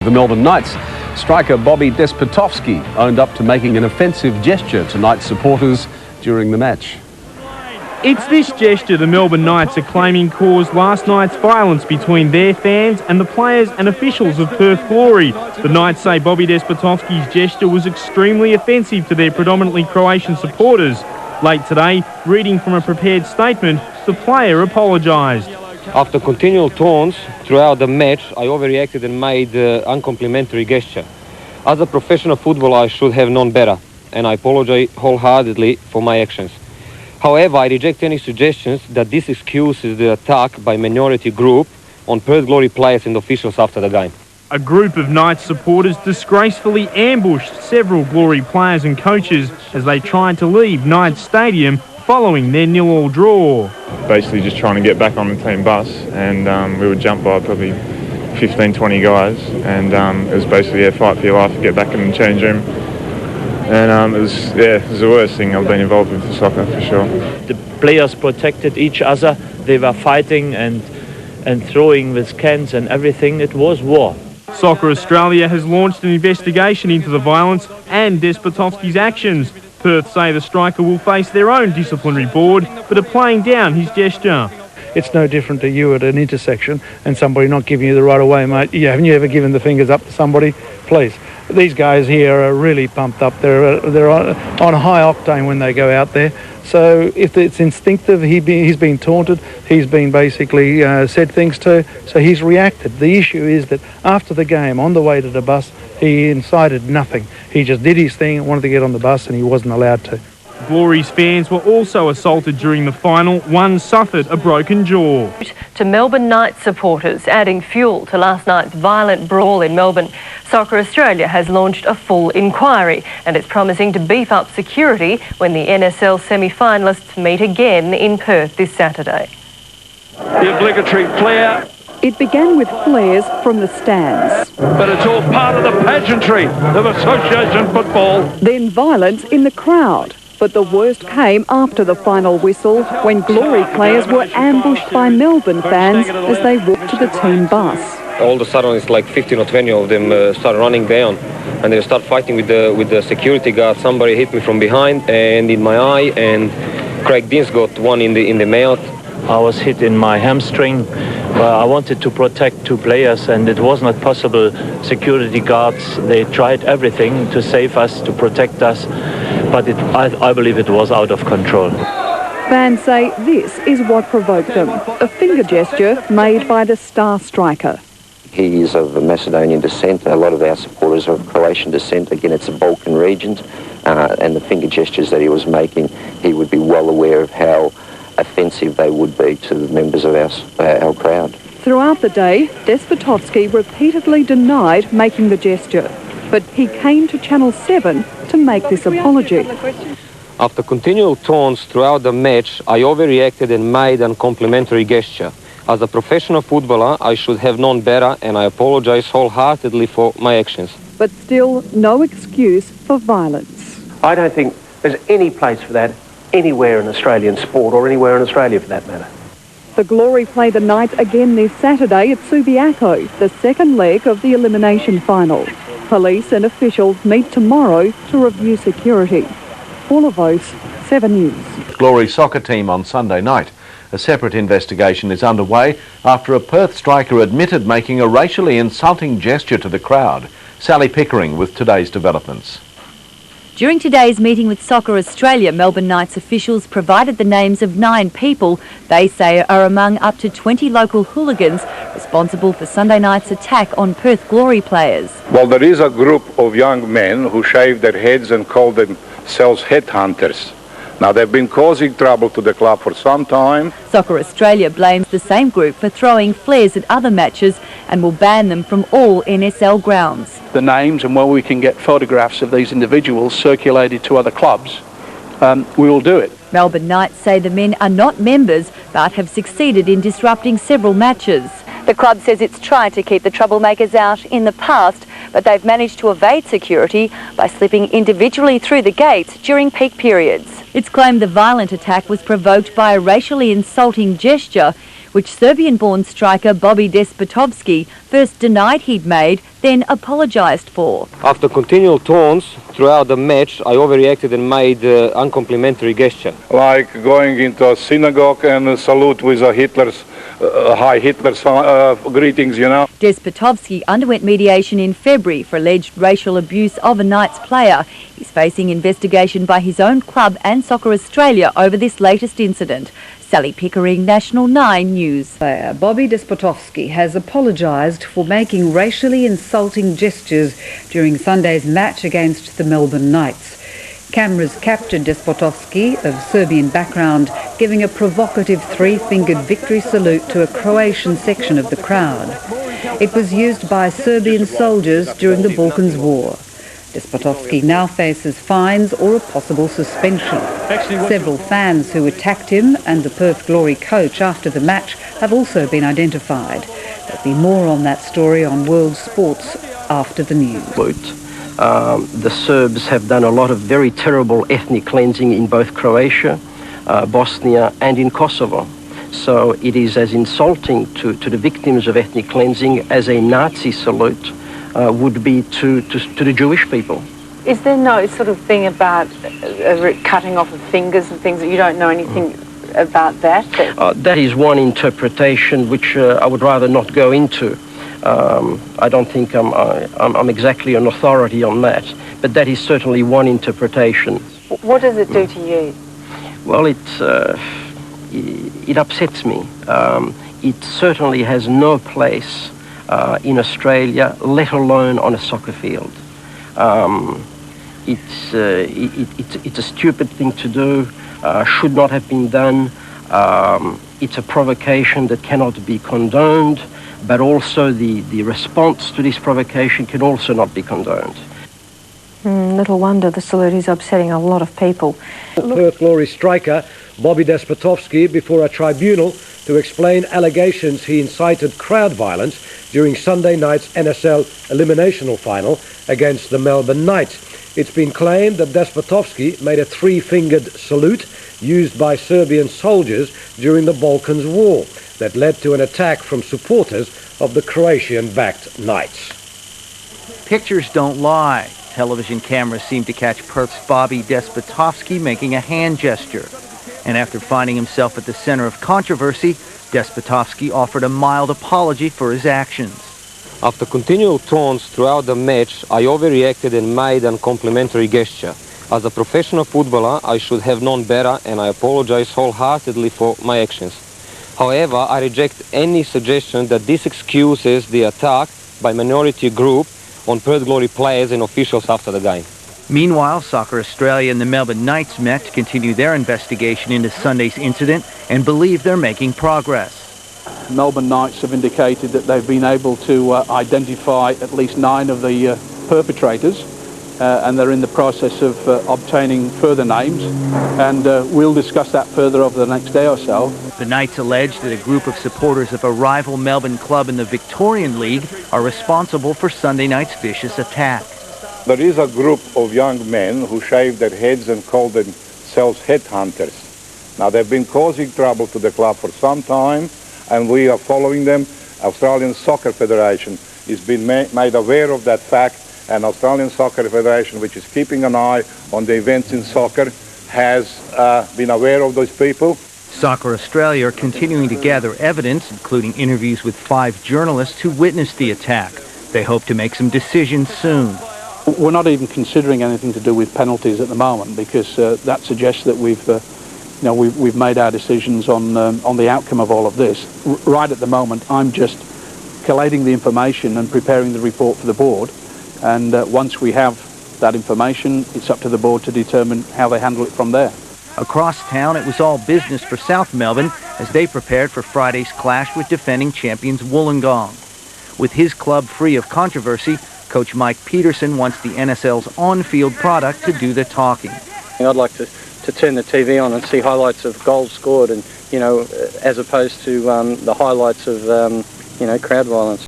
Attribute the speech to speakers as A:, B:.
A: The Melbourne Knights striker Bobby Despotovski owned up to making an offensive gesture to Knights supporters during the match.
B: It's this gesture the Melbourne Knights are claiming caused last night's violence between their fans and the players and officials of Perth Glory. The Knights say Bobby Despotovski's gesture was extremely offensive to their predominantly Croatian supporters. Late today, reading from a prepared statement, the player apologised.
C: After continual taunts throughout the match, I overreacted and made an uncomplimentary gesture. As a professional footballer, I should have known better, and I apologise wholeheartedly for my actions. However, I reject any suggestions that this excuses the attack by minority group on Perth Glory players and officials after the game.
B: A group of Knights supporters disgracefully ambushed several Glory players and coaches as they tried to leave Knights Stadium following their 0-0 draw.
D: Basically just trying to get back on the team bus, and we were jumped by probably 15-20 guys, and it was basically a fight for your life to get back in the change room. And it was the worst thing I've been involved with for soccer, for sure.
E: The players protected each other. They were fighting and throwing with cans and everything. It was war.
B: Soccer Australia has launched an investigation into the violence and Despotovski's actions. Perth say the striker will face their own disciplinary board, but are playing down his gesture.
F: It's no different to you at an intersection and somebody not giving you the right of way, mate. Haven't you ever given the fingers up to somebody? Please. These guys here are really pumped up. They're on high octane when they go out there. So if it's instinctive, he's been taunted, he's been basically said things to, so he's reacted. The issue is that after the game, on the way to the bus, he incited nothing. He just did his thing, wanted to get on the bus, and he wasn't allowed to.
B: Glory's fans were also assaulted during the final. One suffered a broken jaw.
G: To Melbourne Knights supporters, adding fuel to last night's violent brawl in Melbourne, Soccer Australia has launched a full inquiry and it's promising to beef up security when the NSL semi-finalists meet again in Perth this Saturday.
H: The obligatory flare.
I: It began with flares from the stands.
H: But it's all part of the pageantry of association football.
I: Then violence in the crowd. But the worst came after the final whistle when Glory players were ambushed by Melbourne fans as they walked to the team bus.
C: All of a sudden, it's like 15 or 20 of them start running down, and they start fighting with the security guard. Somebody hit me from behind and in my eye, and Craig Dean's got one in the mouth.
E: I was hit in my hamstring. I wanted to protect two players and it was not possible. Security guards, they tried everything to save us, to protect us, but I believe it was out of control.
I: Fans say this is what provoked them, a finger gesture made by the star striker.
J: He is of Macedonian descent. A lot of our supporters are of Croatian descent. Again, it's a Balkan region, and the finger gestures that he was making, he would be well aware of how offensive they would be to the members of our crowd.
I: Throughout the day, Despotovski repeatedly denied making the gesture, but he came to Channel 7 to make this apology.
C: After continual taunts throughout the match, I overreacted and made an uncomplimentary gesture. As a professional footballer, I should have known better, and I apologise wholeheartedly for my actions.
I: But still, no excuse for violence.
K: I don't think there's any place for that anywhere in Australian sport, or anywhere in Australia for that matter.
I: The Glory play the Knights again this Saturday at Subiaco, the second leg of the elimination final. Police and officials meet tomorrow to review security. Paula Vos, 7 News.
L: Glory soccer team on Sunday night. A separate investigation is underway after a Perth striker admitted making a racially insulting gesture to the crowd. Sally Pickering with today's developments.
M: During today's meeting with Soccer Australia, Melbourne Knights officials provided the names of 9 people they say are among up to 20 local hooligans responsible for Sunday night's attack on Perth Glory players.
N: Well, there is a group of young men who shave their heads and call themselves headhunters. Now, they've been causing trouble to the club for some time.
M: Soccer Australia blames the same group for throwing flares at other matches and will ban them from all NSL grounds.
O: The names and where we can get photographs of these individuals circulated to other clubs, we will do it.
M: Melbourne Knights say the men are not members but have succeeded in disrupting several matches. The club says it's tried to keep the troublemakers out in the past, but they've managed to evade security by slipping individually through the gates during peak periods. It's claimed the violent attack was provoked by a racially insulting gesture, which Serbian-born striker Bobby Despotovski first denied he'd made, then apologised for.
C: After continual taunts throughout the match, I overreacted and made uncomplimentary gesture.
N: Like going into a synagogue and salute with a Hitler's greetings, you know.
M: Despotovski underwent mediation in February for alleged racial abuse of a Knights player. He's facing investigation by his own club and Soccer Australia over this latest incident. Sally Pickering, National 9 News.
P: Bobby Despotovski has apologised for making racially insulting gestures during Sunday's match against the Melbourne Knights. Cameras captured Despotovski, of Serbian background, giving a provocative three-fingered victory salute to a Croatian section of the crowd. It was used by Serbian soldiers during the Balkans War. Despotovski now faces fines or a possible suspension. Several fans who attacked him and the Perth Glory coach after the match have also been identified. There'll be more on that story on World Sports after the news.
K: The Serbs have done a lot of very terrible ethnic cleansing in both Croatia, Bosnia and in Kosovo. So it is as insulting to the victims of ethnic cleansing as a Nazi salute would be to the Jewish people.
Q: Is there no sort of thing about cutting off of fingers and things that you don't know anything about that?
K: That is one interpretation which I would rather not go into. I don't think I'm exactly an authority on that, but that is certainly one interpretation.
Q: What does it do to you?
K: Well, it upsets me. It certainly has no place in Australia, let alone on a soccer field. It's a stupid thing to do, should not have been done. It's a provocation that cannot be condoned, but also the response to this provocation can also not be condoned.
G: Little wonder the salute is upsetting a lot of people.
R: Perth Glory striker Bobby Despotovski before a tribunal to explain allegations he incited crowd violence during Sunday night's NSL eliminational final against the Melbourne Knights. It's been claimed that Despotovski made a three-fingered salute used by Serbian soldiers during the Balkans War that led to an attack from supporters of the Croatian-backed Knights.
S: Pictures don't lie. Television cameras seem to catch Perth's Bobby Despotovski making a hand gesture. And after finding himself at the center of controversy, Despotovski offered a mild apology for his actions.
C: After continual taunts throughout the match, I overreacted and made an uncomplimentary gesture. As a professional footballer, I should have known better, and I apologize wholeheartedly for my actions. However, I reject any suggestion that this excuses the attack by minority group on Perth Glory players and officials after the game.
S: Meanwhile, Soccer Australia and the Melbourne Knights met to continue their investigation into Sunday's incident and believe they're making progress.
O: Melbourne Knights have indicated that they've been able to identify at least 9 of the perpetrators, and they're in the process of obtaining further names, and we'll discuss that further over the next day or so.
S: The Knights allege that a group of supporters of a rival Melbourne club in the Victorian League are responsible for Sunday night's vicious attack.
N: There is a group of young men who shave their heads and call themselves headhunters. Now, they've been causing trouble to the club for some time, and we are following them. Australian Soccer Federation has been made aware of that fact, and Australian Soccer Federation, which is keeping an eye on the events in soccer, has been aware of those people.
S: Soccer Australia are continuing to gather evidence, including interviews with 5 journalists who witnessed the attack. They hope to make some decisions soon.
O: We're not even considering anything to do with penalties at the moment, because that suggests that we've made our decisions on the outcome of all of this. Right at the moment, I'm just collating the information and preparing the report for the board, and once we have that information, it's up to the board to determine how they handle it from there.
S: Across town, it was all business for South Melbourne as they prepared for Friday's clash with defending champions Wollongong. With his club free of controversy, Coach Mike Peterson wants the NSL's on-field product to do the talking.
T: I'd like to turn the TV on and see highlights of goals scored, and as opposed to the highlights of crowd violence.